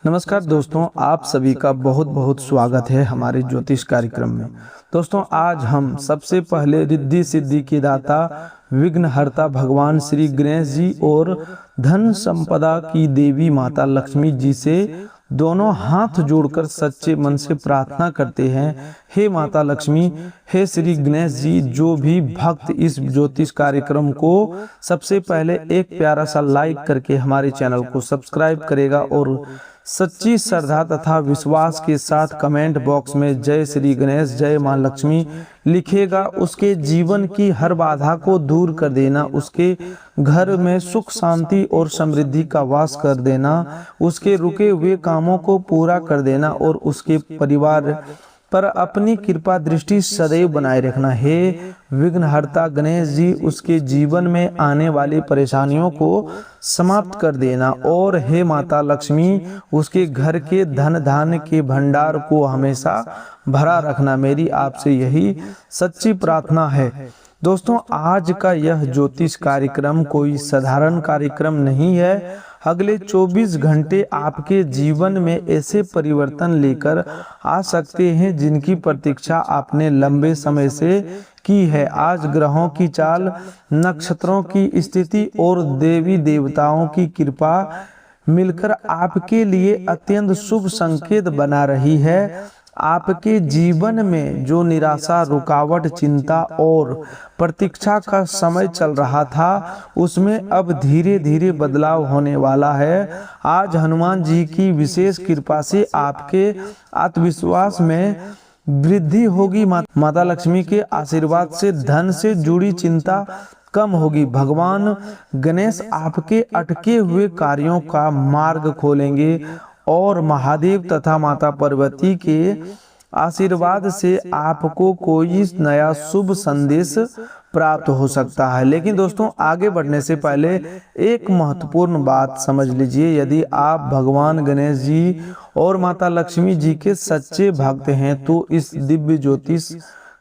नमस्कार दोस्तों, आप सभी का बहुत बहुत स्वागत है हमारे ज्योतिष कार्यक्रम में। दोस्तों, आज हम सबसे पहले रिद्धि सिद्धि के दाता विघ्नहर्ता भगवान श्री गणेश जी और धन संपदा की देवी माता लक्ष्मी जी से दोनों हाथ जोड़कर सच्चे मन से प्रार्थना करते हैं। हे माता लक्ष्मी, हे श्री गणेश जी, जो भी भक्त इस ज्योतिष कार्यक्रम को सबसे पहले एक प्यारा सा लाइक करके हमारे चैनल को सब्सक्राइब करेगा और सच्ची श्रद्धा तथा विश्वास के साथ कमेंट बॉक्स में जय श्री गणेश, जय मां लक्ष्मी लिखेगा, उसके जीवन की हर बाधा को दूर कर देना, उसके घर में सुख शांति और समृद्धि का वास कर देना, उसके रुके हुए कामों को पूरा कर देना और उसके परिवार पर अपनी कृपा दृष्टि सदैव बनाए रखना। हे विघ्नहर्ता गणेश जी, उसके जीवन में आने वाली परेशानियों को समाप्त कर देना और हे माता लक्ष्मी, उसके घर के धन धान्य के भंडार को हमेशा भरा रखना। मेरी आपसे यही सच्ची प्रार्थना है। दोस्तों, आज का यह ज्योतिष कार्यक्रम कोई साधारण कार्यक्रम नहीं है। अगले 24 घंटे आपके जीवन में ऐसे परिवर्तन लेकर आ सकते हैं जिनकी प्रतीक्षा आपने लंबे समय से की है। आज ग्रहों की चाल, नक्षत्रों की स्थिति और देवी देवताओं की कृपा मिलकर आपके लिए अत्यंत शुभ संकेत बना रही है। आपके जीवन में जो निराशा, रुकावट, चिंता और प्रतीक्षा का समय चल रहा था, उसमें अब धीरे धीरे बदलाव होने वाला है। आज हनुमान जी की विशेष कृपा से आपके आत्मविश्वास में वृद्धि होगी। माता लक्ष्मी के आशीर्वाद से धन से जुड़ी चिंता कम होगी। भगवान गणेश आपके अटके हुए कार्यों का मार्ग खोलेंगे और महादेव तथा माता पार्वती के आशीर्वाद से आपको कोई नया शुभ संदेश प्राप्त हो सकता है। लेकिन दोस्तों, आगे बढ़ने से पहले एक महत्वपूर्ण बात समझ लीजिए। यदि आप भगवान गणेश जी और माता लक्ष्मी जी के सच्चे भक्त हैं तो इस दिव्य ज्योतिष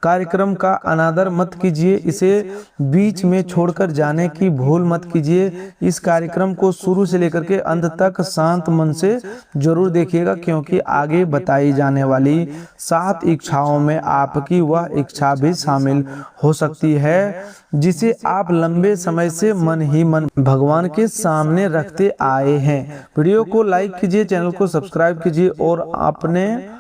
कार्यक्रम का अनादर मत कीजिए, इसे बीच में छोड़कर जाने की भूल मत कीजिए। इस कार्यक्रम को शुरू से लेकर के अंत तक शांत मन से जरूर देखिएगा, क्योंकि आगे बताई जाने वाली 7 इच्छाओं में आपकी वह इच्छा भी शामिल हो सकती है जिसे आप लंबे समय से मन ही मन भगवान के सामने रखते आए हैं। वीडियो को लाइक कीजिए, चैनल को सब्सक्राइब कीजिए और अपने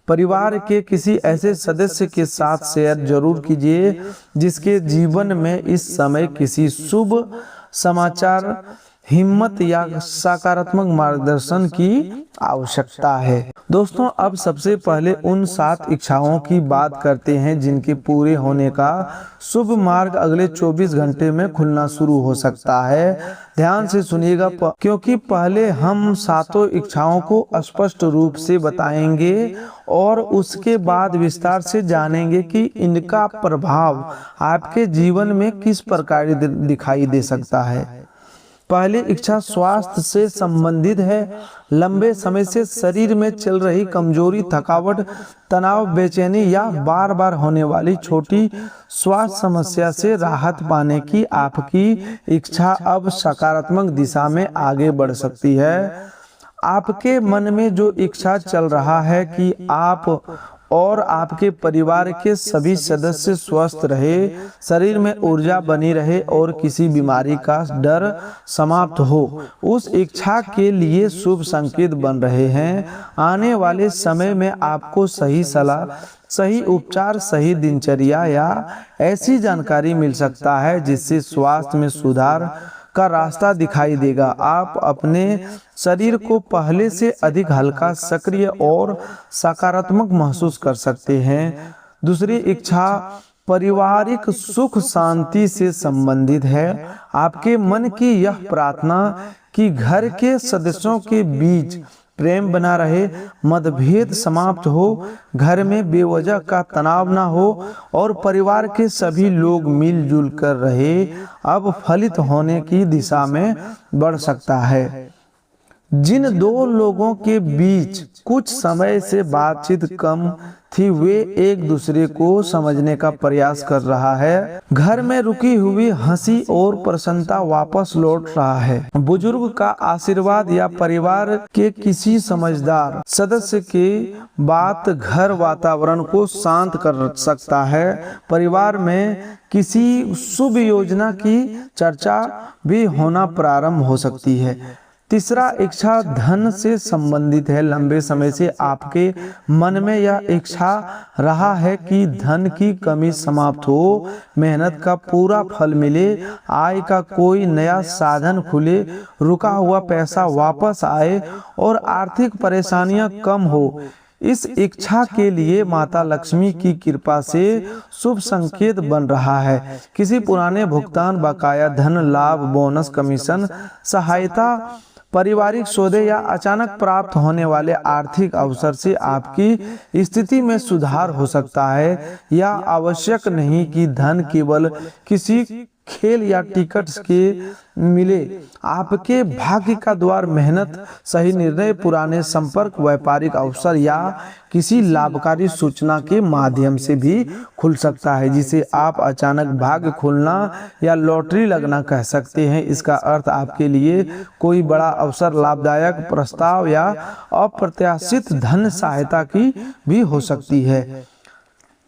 परिवार के किसी ऐसे सदस्य के साथ शेयर जरूर कीजिए जिसके जीवन में इस समय किसी शुभ समाचार, हिम्मत या सकारात्मक मार्गदर्शन की आवश्यकता है। दोस्तों, अब सबसे पहले उन 7 इच्छाओं की बात करते हैं जिनके पूरे होने का शुभ मार्ग अगले 24 घंटे में खुलना शुरू हो सकता है। ध्यान से सुनिएगा, क्योंकि पहले हम 7 इच्छाओं को स्पष्ट रूप से बताएंगे और उसके बाद विस्तार से जानेंगे कि इनका प्रभाव आपके जीवन में किस प्रकार दिखाई दे सकता है। पहली इच्छा स्वास्थ्य से संबंधित है। लंबे समय से शरीर में चल रही कमजोरी, थकावट, तनाव, बेचैनी या बार बार होने वाली छोटी स्वास्थ्य समस्या से राहत पाने की आपकी इच्छा अब सकारात्मक दिशा में आगे बढ़ सकती है। आपके मन में जो इच्छा चल रहा है कि आप और आपके परिवार के सभी सदस्य स्वस्थ रहे, शरीर में ऊर्जा बनी रहे और किसी बीमारी का डर समाप्त हो, उस इच्छा के लिए शुभ संकेत बन रहे हैं। आने वाले समय में आपको सही सलाह, सही उपचार, सही दिनचर्या या ऐसी जानकारी मिल सकता है जिससे स्वास्थ्य में सुधार का रास्ता दिखाई देगा। आप अपने शरीर को पहले से अधिक हल्का, सक्रिय और सकारात्मक महसूस कर सकते हैं। दूसरी इच्छा पारिवारिक सुख शांति से संबंधित है। आपके मन की यह प्रार्थना कि घर के सदस्यों के बीच प्रेम बना रहे, मतभेद समाप्त हो, घर में बेवजह का तनाव ना हो और परिवार के सभी लोग मिलजुल कर रहे, अब फलित होने की दिशा में बढ़ सकता है। जिन दो लोगों के बीच कुछ समय से बातचीत कम थी, वे एक दूसरे को समझने का प्रयास कर रहा है। घर में रुकी हुई हंसी और प्रसन्नता वापस लौट रहा है। बुजुर्ग का आशीर्वाद या परिवार के किसी समझदार सदस्य की बात घर वातावरण को शांत कर सकता है। परिवार में किसी शुभ योजना की चर्चा भी होना प्रारंभ हो सकती है। तीसरा इच्छा धन से संबंधित है। लंबे समय से आपके मन में यह इच्छा रहा है कि धन की कमी समाप्त हो, मेहनत का पूरा फल मिले, आय का कोई नया साधन खुले, रुका हुआ पैसा वापस आए और आर्थिक परेशानियां कम हो। इस इच्छा के लिए माता लक्ष्मी की कृपा से शुभ संकेत बन रहा है। किसी पुराने भुगतान, बकाया धन, लाभ, बोनस, कमीशन, सहायता, पारिवारिक सौदे या अचानक प्राप्त होने वाले आर्थिक अवसर से आपकी स्थिति में सुधार हो सकता है। यह आवश्यक नहीं कि धन केवल किसी खेल या टिकट्स के मिले। आपके भाग्य का द्वार मेहनत, सही निर्णय, पुराने संपर्क, व्यापारिक अवसर या किसी लाभकारी सूचना के माध्यम से भी खुल सकता है, जिसे आप अचानक भाग्य खुलना या लॉटरी लगना कह सकते हैं। इसका अर्थ आपके लिए कोई बड़ा अवसर, लाभदायक प्रस्ताव या अप्रत्याशित धन सहायता की भी हो सकती है।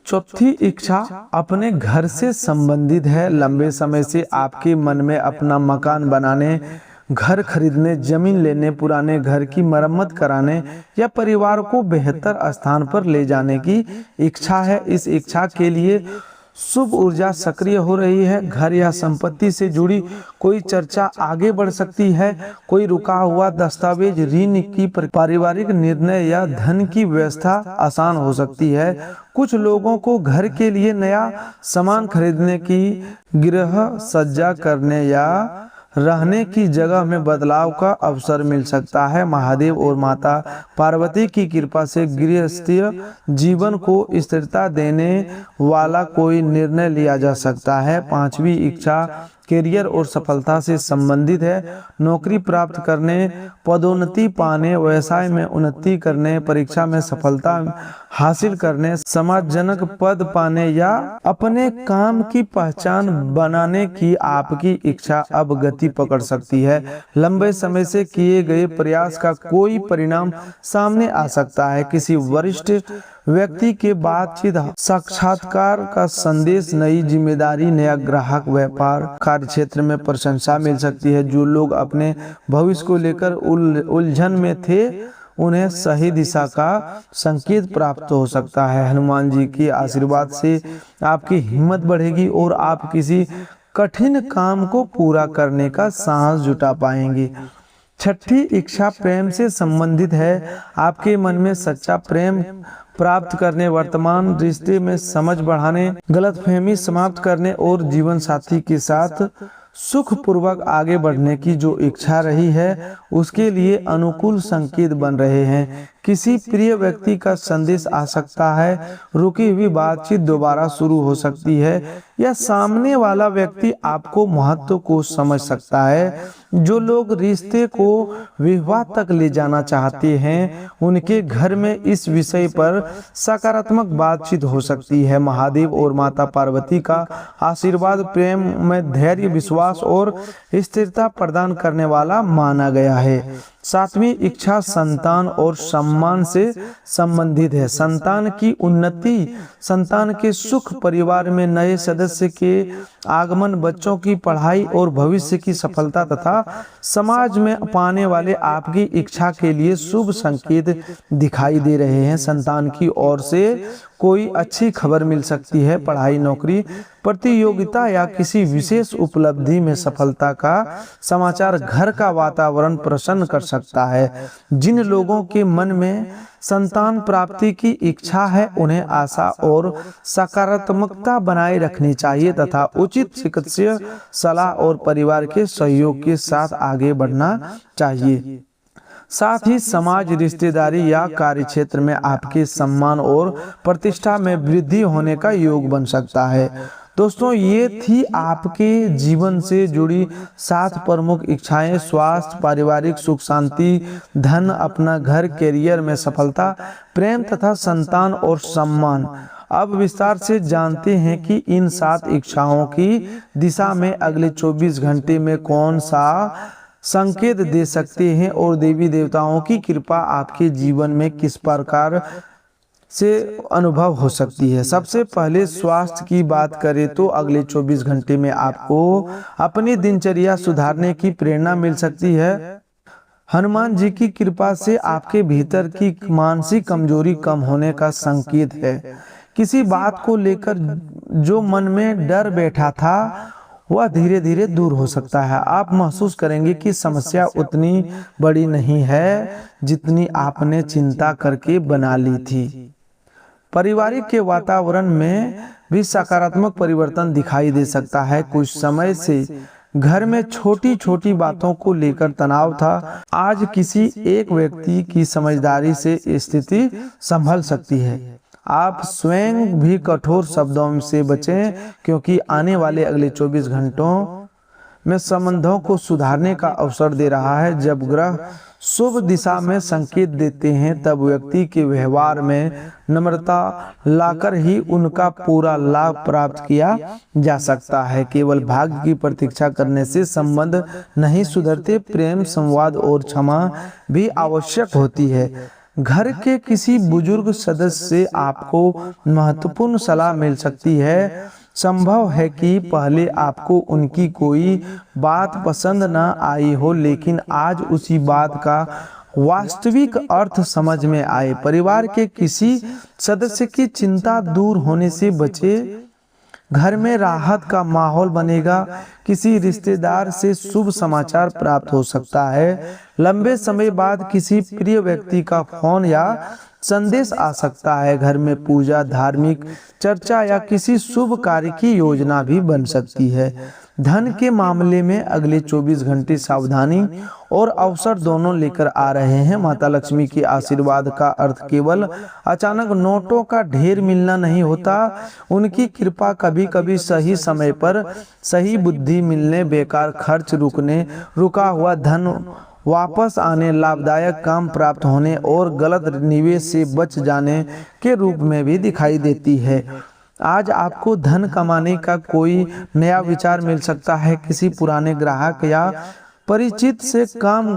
चौथी इच्छा अपने घर से संबंधित है। लंबे समय से आपके मन में अपना मकान बनाने, घर खरीदने, जमीन लेने, पुराने घर की मरम्मत कराने या परिवार को बेहतर स्थान पर ले जाने की इच्छा है। इस इच्छा के लिए शुभ ऊर्जा सक्रिय हो रही है। घर या संपत्ति से जुड़ी कोई चर्चा आगे बढ़ सकती है। कोई रुका हुआ दस्तावेज, ऋण की पारिवारिक निर्णय या धन की व्यवस्था आसान हो सकती है। कुछ लोगों को घर के लिए नया सामान खरीदने की, गृह सज्जा करने या रहने की जगह में बदलाव का अवसर मिल सकता है। महादेव और माता पार्वती की कृपा से गृहस्थीय जीवन को स्थिरता देने वाला कोई निर्णय लिया जा सकता है। पांचवी इच्छा करियर और सफलता से संबंधित है। नौकरी प्राप्त करने, पदोन्नति पाने, व्यवसाय में उन्नति करने, परीक्षा में सफलता हासिल करने, समाजजनक पद पाने या अपने काम की पहचान बनाने की आपकी इच्छा अब गति पकड़ सकती है। लंबे समय से किए गए प्रयास का कोई परिणाम सामने आ सकता है। किसी वरिष्ठ व्यक्ति के बातचीत, साक्षात्कार का संदेश, नई जिम्मेदारी, नया ग्राहक, व्यापार, कार्य क्षेत्र में प्रशंसा मिल सकती है। जो लोग अपने भविष्य को लेकर उलझन में थे, उन्हें सही दिशा का संकेत प्राप्त हो सकता है। हनुमान जी के आशीर्वाद से आपकी हिम्मत बढ़ेगी और आप किसी कठिन काम को पूरा करने का साहस जुटा पाएंगे। छठी इच्छा प्रेम से संबंधित है। आपके मन में सच्चा प्रेम प्राप्त करने, वर्तमान रिश्ते में समझ बढ़ाने, गलतफहमी समाप्त करने और जीवन साथी के साथ सुखपूर्वक आगे बढ़ने की जो इच्छा रही है, उसके लिए अनुकूल संकेत बन रहे हैं। किसी प्रिय व्यक्ति का संदेश आ सकता है, रुकी हुई बातचीत दोबारा शुरू हो सकती है या सामने वाला व्यक्ति आपको महत्व को समझ सकता है। जो लोग रिश्ते को विवाह तक ले जाना चाहते हैं, उनके घर में इस विषय पर सकारात्मक बातचीत हो सकती है। महादेव और माता पार्वती का आशीर्वाद प्रेम में धैर्य, विश्वास और स्थिरता प्रदान करने वाला माना गया है। सातवीं इच्छा संतान और सम्मान से संबंधित है। संतान की उन्नति, संतान के सुख, परिवार में नए सदस्य के आगमन, बच्चों की पढ़ाई और भविष्य की सफलता तथा समाज में पाने वाले आपकी इच्छा के लिए शुभ संकेत दिखाई दे रहे हैं। संतान की ओर से कोई अच्छी खबर मिल सकती है। पढ़ाई, नौकरी, प्रतियोगिता या किसी विशेष उपलब्धि में सफलता का समाचार घर का वातावरण प्रसन्न कर सकता है। जिन लोगों के मन में संतान प्राप्ति की इच्छा है, उन्हें आशा और सकारात्मकता बनाए रखनी चाहिए तथा उचित चिकित्सीय सलाह और परिवार के सहयोग के साथ आगे बढ़ना चाहिए। साथ ही समाज, रिश्तेदारी या कार्य क्षेत्र में आपके सम्मान और प्रतिष्ठा में वृद्धि होने का योग बन सकता है। दोस्तों ये थी आपके जीवन से जुड़ी 7 प्रमुख इच्छाएं: स्वास्थ्य, पारिवारिक सुख शांति, धन, अपना घर, करियर में सफलता, प्रेम तथा संतान और सम्मान। अब विस्तार से जानते हैं कि इन 7 इच्छाओं की दिशा में अगले 24 घंटे में कौन सा संकेत दे सकते हैं और देवी देवताओं की कृपा आपके जीवन में किस प्रकार से अनुभव हो सकती है। सबसे पहले स्वास्थ्य की बात करें तो अगले 24 घंटे में आपको अपनी दिनचर्या सुधारने की प्रेरणा मिल सकती है। हनुमान जी की कृपा से आपके भीतर की मानसिक कमजोरी कम होने का संकेत है। किसी बात को लेकर जो मन में डर बैठा था वह धीरे धीरे दूर हो सकता है। आप महसूस करेंगे कि समस्या उतनी बड़ी नहीं है जितनी आपने चिंता करके बना ली थी। पारिवारिक के वातावरण में भी सकारात्मक परिवर्तन दिखाई दे सकता है। कुछ समय से घर में छोटी छोटी बातों को लेकर तनाव था। आज किसी एक व्यक्ति की समझदारी से स्थिति संभल सकती है। आप स्वयं भी कठोर शब्दों से बचें, क्योंकि आने वाले अगले 24 घंटों में संबंधों को सुधारने का अवसर दे रहा है। जब ग्रह शुभ दिशा में संकेत देते हैं तब व्यक्ति के व्यवहार में नम्रता लाकर ही उनका पूरा लाभ प्राप्त किया जा सकता है। केवल भाग्य की प्रतीक्षा करने से संबंध नहीं सुधरते, प्रेम, संवाद और क्षमा भी आवश्यक होती है। घर के किसी बुजुर्ग सदस्य से आपको महत्वपूर्ण सलाह मिल सकती है। संभव है कि पहले आपको उनकी कोई बात पसंद न आई हो, लेकिन आज उसी बात का वास्तविक अर्थ समझ में आए। परिवार के किसी सदस्य की चिंता दूर होने से बचे। घर में राहत का माहौल बनेगा। किसी रिश्तेदार से शुभ समाचार प्राप्त हो सकता है। लंबे समय बाद किसी प्रिय व्यक्ति का फोन या संदेश आ सकता है। घर में पूजा, धार्मिक चर्चा या किसी शुभ कार्य की योजना भी बन सकती है। धन के मामले में अगले 24 घंटे सावधानी और अवसर दोनों लेकर आ रहे हैं। माता लक्ष्मी के आशीर्वाद का अर्थ केवल अचानक नोटों का ढेर मिलना नहीं होता। उनकी कृपा कभी कभी सही समय पर सही बुद्धि मिलने, बेकार खर्च रुकने, रुका हुआ धन वापस आने, लाभदायक काम प्राप्त होने और गलत निवेश से बच जाने के रूप में भी दिखाई देती है। आज आपको धन कमाने का कोई नया विचार मिल सकता है। किसी पुराने ग्राहक या परिचित से काम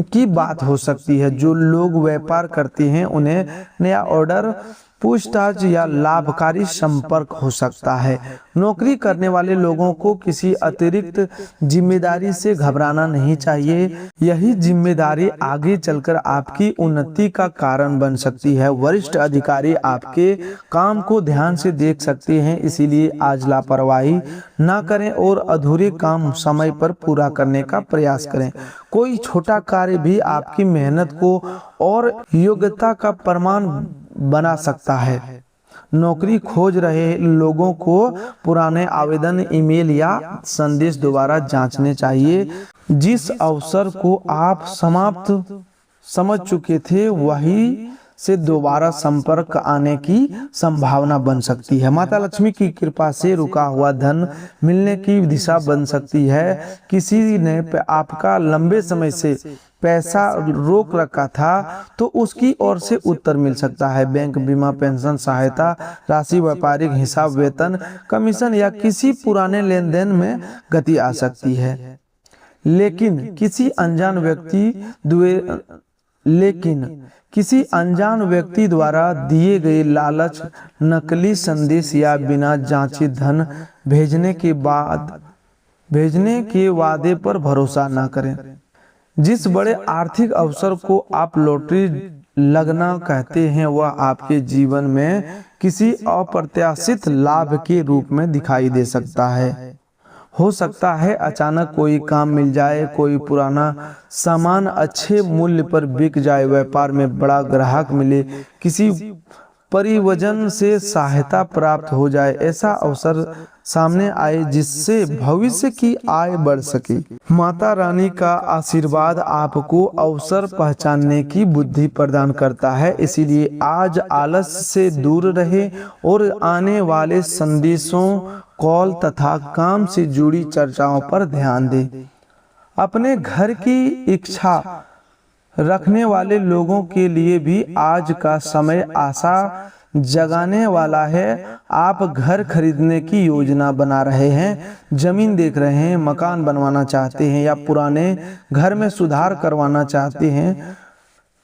की बात हो सकती है। जो लोग व्यापार करते हैं उन्हें नया ऑर्डर, पूछताछ या लाभकारी संपर्क हो सकता है। नौकरी करने वाले लोगों को किसी अतिरिक्त जिम्मेदारी से घबराना नहीं चाहिए। यही जिम्मेदारी आगे चलकर आपकी उन्नति का कारण बन सकती है। वरिष्ठ अधिकारी आपके काम को ध्यान से देख सकते हैं, इसीलिए आज लापरवाही ना करें और अधूरे काम समय पर पूरा करने का प्रयास करें। कोई छोटा कार्य भी आपकी मेहनत को और योग्यता का प्रमाण बना सकता है। नौकरी खोज रहे लोगों को पुराने आवेदन, ईमेल या संदेश दोबारा जांचने चाहिए। जिस अवसर को आप समाप्त समझ चुके थे वही से दोबारा संपर्क आने की संभावना बन सकती है। माता लक्ष्मी की कृपा से रुका हुआ धन मिलने की दिशा बन सकती है। किसी ने आपका लंबे समय से पैसा रोक रखा था तो उसकी ओर से उत्तर मिल सकता है। बैंक, बीमा, पेंशन, सहायता राशि, व्यापारिक हिसाब, वेतन, कमीशन या किसी पुराने लेन देन में गति आ सकती है। लेकिन किसी अनजान व्यक्ति द्वारा दिए गए लालच, नकली संदेश या बिना जांचे धन भेजने के वादे पर भरोसा न करें। जिस बड़े आर्थिक अवसर को आप लॉटरी लगना कहते हैं वह आपके जीवन में किसी अप्रत्याशित लाभ के रूप में दिखाई दे सकता है। हो सकता है अचानक कोई काम मिल जाए, कोई पुराना सामान अच्छे मूल्य पर बिक जाए, व्यापार में बड़ा ग्राहक मिले, किसी परिवजन से सहायता प्राप्त हो जाए, ऐसा अवसर सामने आए जिससे भविष्य की आय बढ़ सके। माता रानी का आशीर्वाद आपको अवसर पहचानने की बुद्धि प्रदान करता है, इसीलिए आज आलस से दूर रहे और आने वाले संदेशों, कॉल तथा काम से जुड़ी चर्चाओं पर ध्यान दें। अपने घर की इच्छा रखने वाले लोगों के लिए भी आज का समय आशा जगाने वाला है। आप घर खरीदने की योजना बना रहे हैं, जमीन देख रहे हैं, मकान बनवाना चाहते हैं या पुराने घर में सुधार करवाना चाहते हैं,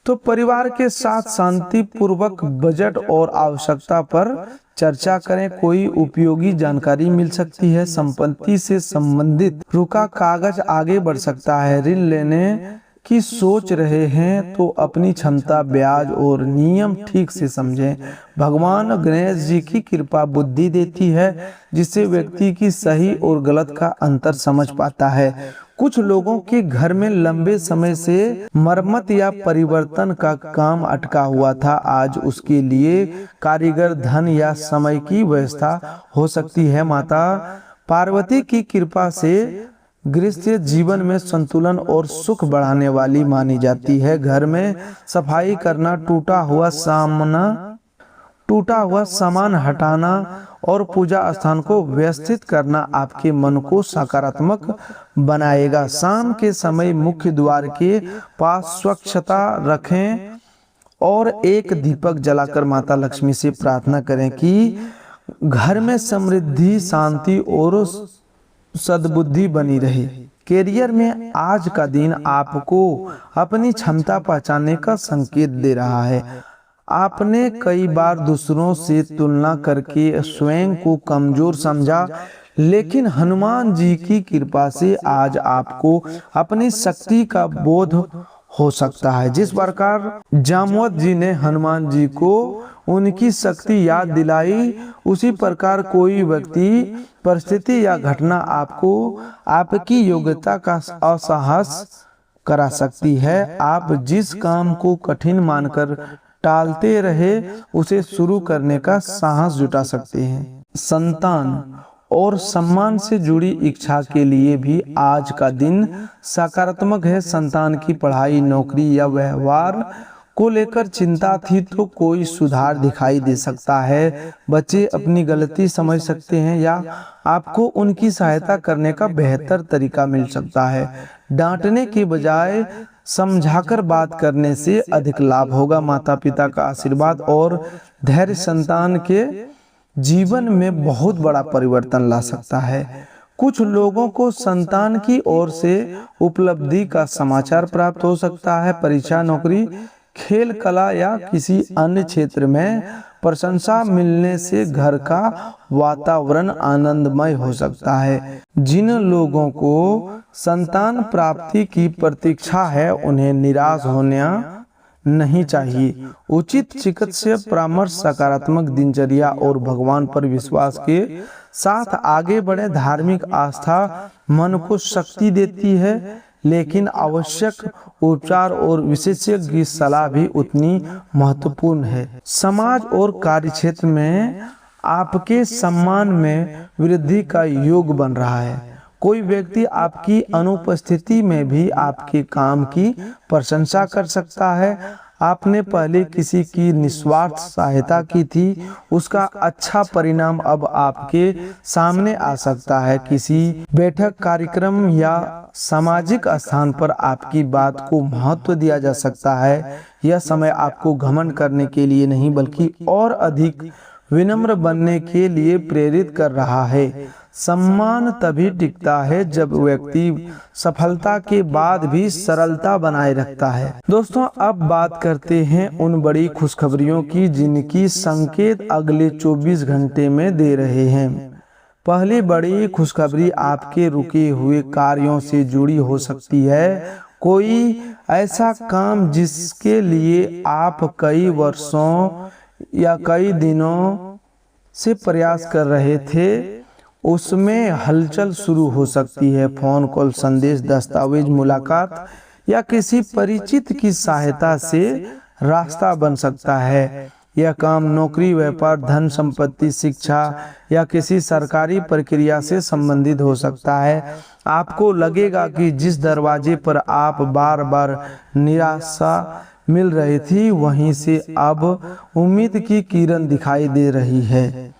तो परिवार के साथ शांतिपूर्वक बजट और आवश्यकता पर चर्चा करें। कोई उपयोगी जानकारी मिल सकती है। संपत्ति से संबंधित रुका कागज आगे बढ़ सकता है। ऋण लेने की सोच रहे हैं तो अपनी क्षमता, ब्याज और नियम ठीक से समझें। भगवान गणेश जी की कृपा बुद्धि देती है, जिससे व्यक्ति की सही और गलत का अंतर समझ पाता है। कुछ लोगों के घर में लंबे समय से मरम्मत या परिवर्तन का काम अटका हुआ था। आज उसके लिए कारीगर, धन या समय की व्यवस्था हो सकती है। माता पार्वती की कृपा से गृहस्थ जीवन में संतुलन और सुख बढ़ाने वाली मानी जाती है। घर में सफाई करना, टूटा हुआ सामान हटाना और पूजा स्थान को व्यवस्थित करना आपके मन को सकारात्मक बनाएगा। शाम के समय मुख्य द्वार के पास स्वच्छता रखें और एक दीपक जलाकर माता लक्ष्मी से प्रार्थना करें कि घर में समृद्धि, शांति और सद्बुद्धि बनी रहे। कैरियर में आज का दिन आपको अपनी क्षमता पहचानने का संकेत दे रहा है। आपने कई बार दूसरों से तुलना करके स्वयं को कमजोर समझा, लेकिन हनुमान जी की कृपा से आज आपको अपनी शक्ति का बोध हो सकता है। जिस प्रकार जामवंत जी ने हनुमान जी को उनकी शक्ति याद दिलाई, उसी प्रकार कोई व्यक्ति, परिस्थिति या घटना आपको आपकी योग्यता का असहस करा सकती है। आप जिस काम को कठिन मानकर टालते रहे, उसे शुरू करने का साहस जुटा सकते हैं। संतान और सम्मान से जुड़ी इच्छा के लिए भी आज का दिन सकारात्मक है। संतान की पढ़ाई, नौकरी या व्यवहार को लेकर चिंता थी तो कोई सुधार दिखाई दे सकता है। बच्चे अपनी गलती समझ सकते हैं या आपको उनकी सहायता करने का बेहतर तरीका मिल सकता है। डांटने के बजाय समझाकर बात करने से अधिक लाभ होगा। माता पिता का आशीर्वाद और धैर्य संतान के जीवन में बहुत बड़ा परिवर्तन ला सकता है। कुछ लोगों को संतान की ओर से उपलब्धि का समाचार प्राप्त हो सकता है। परीक्षा, नौकरी, खेल, कला या किसी अन्य क्षेत्र में प्रशंसा मिलने से घर का वातावरण आनंदमय हो सकता है। जिन लोगों को संतान प्राप्ति की प्रतीक्षा है, उन्हें निराश होना नहीं चाहिए। उचित चिकित्सीय परामर्श, सकारात्मक दिनचर्या और भगवान पर विश्वास के साथ आगे बढ़े। धार्मिक आस्था मन को शक्ति देती है, लेकिन आवश्यक उपचार और विशेषज्ञ की सलाह भी उतनी महत्वपूर्ण है। समाज और कार्यक्षेत्र में आपके सम्मान में वृद्धि का योग बन रहा है। कोई व्यक्ति आपकी अनुपस्थिति में भी आपके काम की प्रशंसा कर सकता है। आपने पहले किसी की निस्वार्थ सहायता की थी, उसका अच्छा परिणाम अब आपके सामने आ सकता है। किसी बैठक, कार्यक्रम या सामाजिक स्थान पर आपकी बात को महत्व दिया जा सकता है। यह समय आपको घमंड करने के लिए नहीं, बल्कि और अधिक विनम्र बनने के लिए प्रेरित कर रहा है। सम्मान तभी टिकता है जब व्यक्ति सफलता के बाद भी सरलता बनाए रखता है। दोस्तों, अब बात करते हैं उन बड़ी खुशखबरियों की जिनकी संकेत अगले 24 घंटे में दे रहे हैं। पहली बड़ी खुशखबरी आपके रुके हुए कार्यों से जुड़ी हो सकती है। कोई ऐसा काम जिसके लिए आप कई वर्षों या कई दिनों से प्रयास कर रहे थे, उसमें हलचल शुरू हो सकती है। फोन कॉल, संदेश, दस्तावेज, मुलाकात या किसी परिचित की सहायता से रास्ता बन सकता है। यह काम नौकरी, व्यापार, धन संपत्ति, शिक्षा या किसी सरकारी प्रक्रिया से संबंधित हो सकता है। आपको लगेगा कि जिस दरवाजे पर आप बार बार निराशा मिल रही थी, वहीं से अब उम्मीद की किरण दिखाई दे रही है।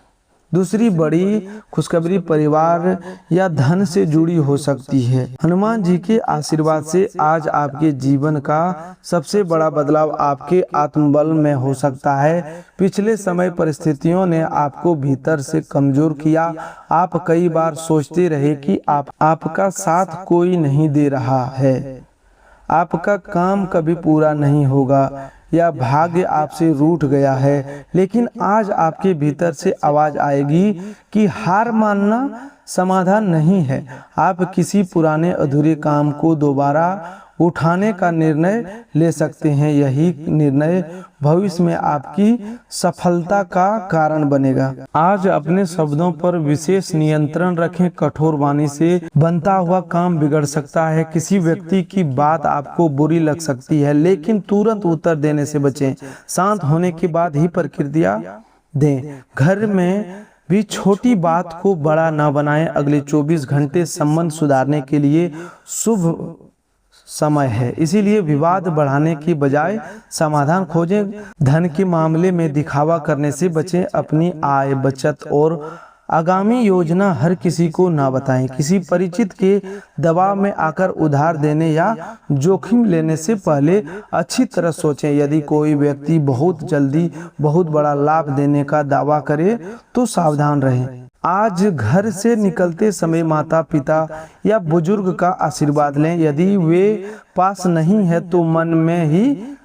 दूसरी बड़ी खुशखबरी परिवार या धन से जुड़ी हो सकती है। हनुमान जी के आशीर्वाद से आज आपके जीवन का सबसे बड़ा बदलाव आपके आत्मबल में हो सकता है। पिछले समय परिस्थितियों ने आपको भीतर से कमजोर किया। आप कई बार सोचते रहे कि आपका साथ कोई नहीं दे रहा है, आपका काम कभी पूरा नहीं होगा या भाग्य आपसे रूठ गया है। लेकिन आज आपके भीतर से आवाज आएगी कि हार मानना समाधान नहीं है। आप किसी पुराने अधूरे काम को दोबारा उठाने का निर्णय ले सकते हैं। यही निर्णय भविष्य में आपकी सफलता का कारण बनेगा। आज अपने शब्दों पर विशेष नियंत्रण रखें। कठोर वाणी से बनता हुआ काम बिगड़ सकता है। किसी व्यक्ति की बात आपको बुरी लग सकती है, लेकिन तुरंत उत्तर देने से बचें। शांत होने के बाद ही प्रतिक्रिया दें। घर में भी छोटी बात को बड़ा न बनाएं। अगले 24 घंटे संबंध सुधारने के लिए शुभ समय है, इसीलिए विवाद बढ़ाने की बजाय समाधान खोजें। धन के मामले में दिखावा करने से बचें। अपनी आय, बचत और आगामी योजना हर किसी को ना बताएं। किसी परिचित के दबाव में आकर उधार देने या जोखिम लेने से पहले अच्छी तरह सोचें। यदि कोई व्यक्ति बहुत जल्दी बहुत बड़ा लाभ देने का दावा करे तो सावधान रहें। आज घर से निकलते समय माता पिता या बुजुर्ग का आशीर्वाद लें। यदि वे पास नहीं है तो मन में ही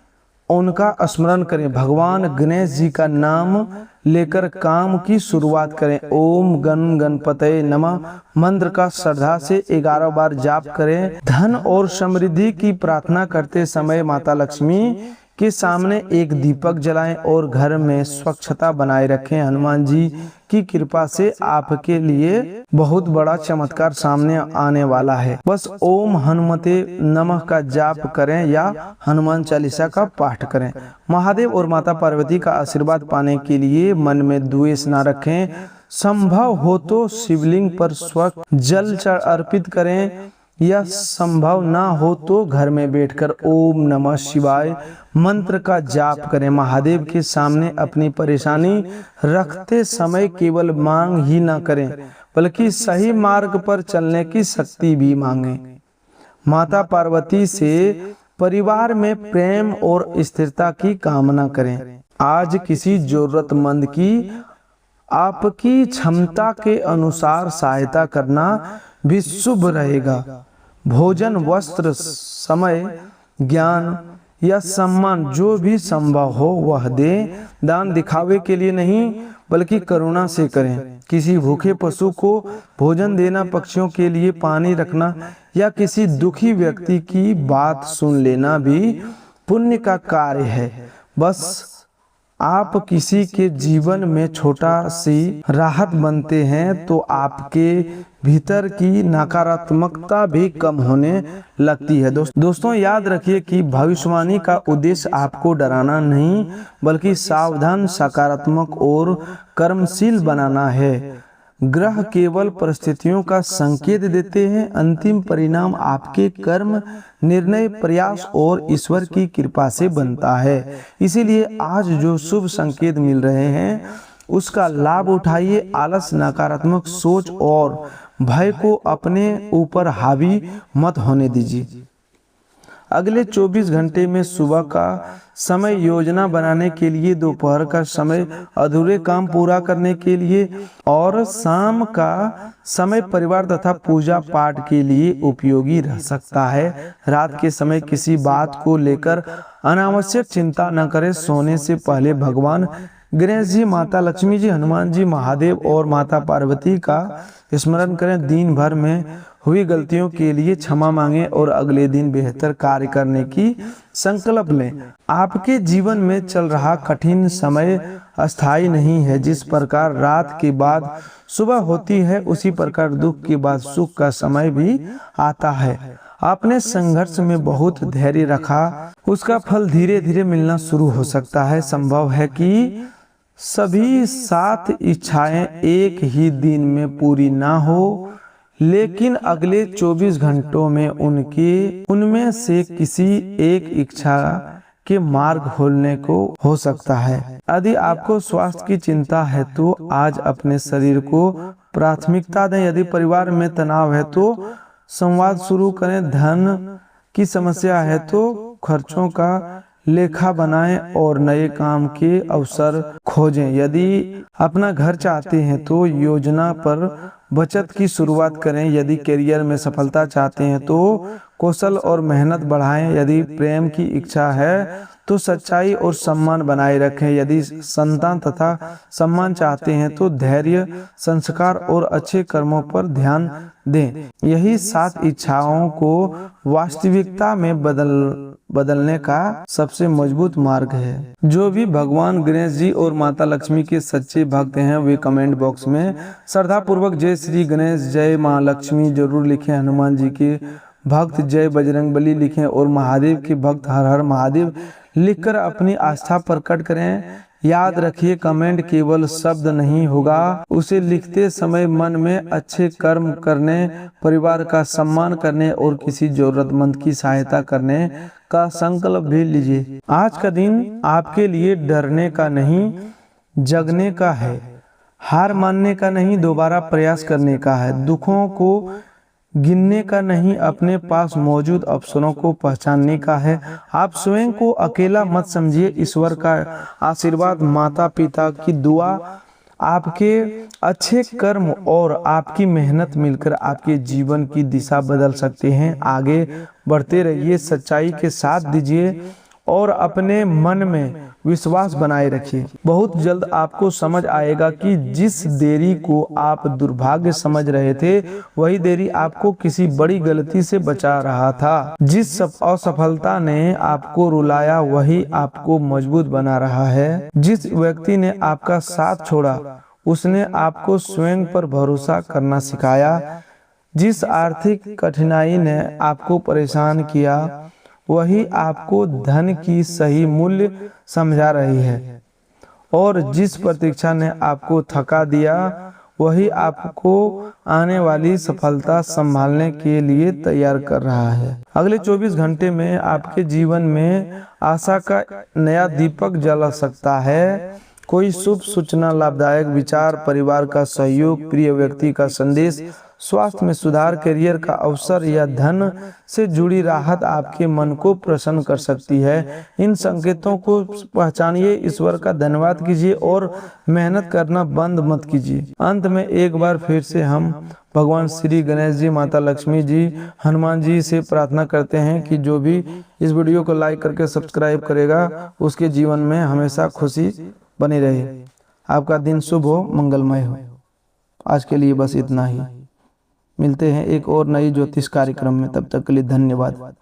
उनका स्मरण करें। भगवान गणेश जी का नाम लेकर काम की शुरुआत करें। ओम गण गणपतये नमः मंत्र का श्रद्धा से 11 बार जाप करें। धन और समृद्धि की प्रार्थना करते समय माता लक्ष्मी के सामने एक दीपक जलाएं और घर में स्वच्छता बनाए रखें। हनुमान जी की कृपा से आपके लिए बहुत बड़ा चमत्कार सामने आने वाला है। बस ओम हनुमते नमः का जाप करें या हनुमान चालीसा का पाठ करें। महादेव और माता पार्वती का आशीर्वाद पाने के लिए मन में द्वेष न रखें। संभव हो तो शिवलिंग पर स्वच्छ जल अर्पित करें या संभव ना हो तो घर में बैठकर ओम नमः शिवाय मंत्र का जाप करें। महादेव के सामने अपनी परेशानी रखते समय केवल मांग ही ना करें, बल्कि सही मार्ग पर चलने की शक्ति भी मांगें। माता पार्वती से परिवार में प्रेम और स्थिरता की कामना करें। आज किसी जरूरतमंद की आपकी क्षमता के अनुसार सहायता करना भी शुभ रहेगा। भोजन, वस्त्र, समय, ज्ञान या सम्मान जो भी संभव हो वह दें। दान दिखावे के लिए नहीं बल्कि करुणा से करें। किसी भूखे पशु को भोजन देना, पक्षियों के लिए पानी रखना या किसी दुखी व्यक्ति की बात सुन लेना भी पुण्य का कार्य है। बस आप किसी के जीवन में छोटा सी राहत बनते हैं तो आपके भीतर की नकारात्मकता भी कम होने लगती है। दोस्तों याद रखिए कि भविष्यवाणी का उद्देश्य आपको डराना नहीं बल्कि सावधान, सकारात्मक और कर्मशील बनाना है। ग्रह केवल परिस्थितियों का संकेत देते हैं। अंतिम परिणाम आपके कर्म, निर्णय, प्रयास और ईश्वर की कृपा से बनता है। इसीलिए आज जो शुभ संकेत मिल रहे हैं उसका लाभ उठाइए। आलस, नकारात्मक सोच और भय को अपने ऊपर हावी मत होने दीजिए। अगले 24 घंटे में सुबह का समय योजना बनाने के लिए, दोपहर का समय अधूरे काम पूरा करने के लिए और शाम का समय परिवार तथा पूजा पाठ के लिए उपयोगी रह सकता है। रात के समय किसी बात को लेकर अनावश्यक चिंता न करें। सोने से पहले भगवान गणेश जी, माता लक्ष्मी जी, हनुमान जी, महादेव और माता पार्वती का स्मरण करें। दिन भर में हुई गलतियों के लिए क्षमा मांगें और अगले दिन बेहतर कार्य करने की संकल्प लें। आपके जीवन में चल रहा कठिन समय अस्थायी नहीं है। जिस प्रकार रात के बाद सुबह होती है उसी प्रकार दुख के बाद सुख का समय भी आता है। आपने संघर्ष में बहुत धैर्य रखा, उसका फल धीरे धीरे मिलना शुरू हो सकता है। संभव है कि सभी 7 इच्छाएं एक ही दिन में पूरी ना हो, लेकिन अगले 24 घंटों में उनमें से किसी एक इच्छा के मार्ग खोलने को हो सकता है। यदि आपको स्वास्थ्य की चिंता है तो आज अपने शरीर को प्राथमिकता दें। यदि परिवार में तनाव है तो संवाद शुरू करें। धन की समस्या है तो खर्चों का लेखा बनाएं और नए काम के अवसर खोजें। यदि अपना घर चाहते हैं तो योजना पर बचत की शुरुआत करें। यदि करियर में सफलता चाहते हैं तो कौशल और मेहनत बढ़ाएं। यदि प्रेम की इच्छा है तो सच्चाई और सम्मान बनाए रखें। यदि संतान तथा सम्मान चाहते हैं तो धैर्य, संस्कार और अच्छे कर्मों पर ध्यान दें। यही 7 इच्छाओं को वास्तविकता में बदलने का सबसे मजबूत मार्ग है। जो भी भगवान गणेश जी और माता लक्ष्मी के सच्चे भक्त हैं वे कमेंट बॉक्स में श्रद्धा पूर्वक जय श्री गणेश, जय माँ लक्ष्मी जरूर लिखें। हनुमान जी के भक्त जय बजरंगबली लिखें और महादेव के भक्त हर हर महादेव लिखकर अपनी आस्था प्रकट करें। याद रखिए, कमेंट केवल शब्द नहीं होगा, उसे लिखते समय मन में अच्छे कर्म करने, परिवार का सम्मान करने और किसी जरूरतमंद की सहायता करने का संकल्प भी लीजिए। आज का दिन आपके लिए डरने का नहीं, जगने का है। हार मानने का नहीं, दोबारा प्रयास करने का है। दुखों को गिनने का नहीं, अपने पास मौजूद अवसरों को पहचानने का है। आप स्वयं को अकेला मत समझिए। ईश्वर का आशीर्वाद, माता पिता की दुआ, आपके अच्छे कर्म और आपकी मेहनत मिलकर आपके जीवन की दिशा बदल सकते हैं। आगे बढ़ते रहिए, सच्चाई के साथ दीजिए और अपने मन में विश्वास बनाए रखिए। बहुत जल्द आपको समझ आएगा कि जिस देरी को आप दुर्भाग्य समझ रहे थे वही देरी आपको किसी बड़ी गलती से बचा रहा था। जिस असफलता ने आपको रुलाया वही आपको मजबूत बना रहा है। जिस व्यक्ति ने आपका साथ छोड़ा उसने आपको स्वयं पर भरोसा करना सिखाया। जिस आर्थिक कठिनाई ने आपको परेशान किया वही आपको धन की सही मूल्य समझा रही है और जिस प्रतीक्षा ने आपको थका दिया वही आपको आने वाली सफलता संभालने के लिए तैयार कर रहा है। अगले 24 घंटे में आपके जीवन में आशा का नया दीपक जल सकता है। कोई शुभ सूचना, लाभदायक विचार, परिवार का सहयोग, प्रिय व्यक्ति का संदेश, स्वास्थ्य में सुधार, करियर का अवसर या धन से जुड़ी राहत आपके मन को प्रसन्न कर सकती है। इन संकेतों को पहचानिए, ईश्वर का धन्यवाद कीजिए और मेहनत करना बंद मत कीजिए। अंत में एक बार फिर से हम भगवान श्री गणेश जी, माता लक्ष्मी जी, हनुमान जी से प्रार्थना करते हैं कि जो भी इस वीडियो को लाइक करके सब्सक्राइब करेगा उसके जीवन में हमेशा खुशी बनी रहे। आपका दिन शुभ हो, मंगलमय हो। आज के लिए बस इतना ही। मिलते हैं एक और नई ज्योतिष कार्यक्रम में, तब तक के लिए धन्यवाद।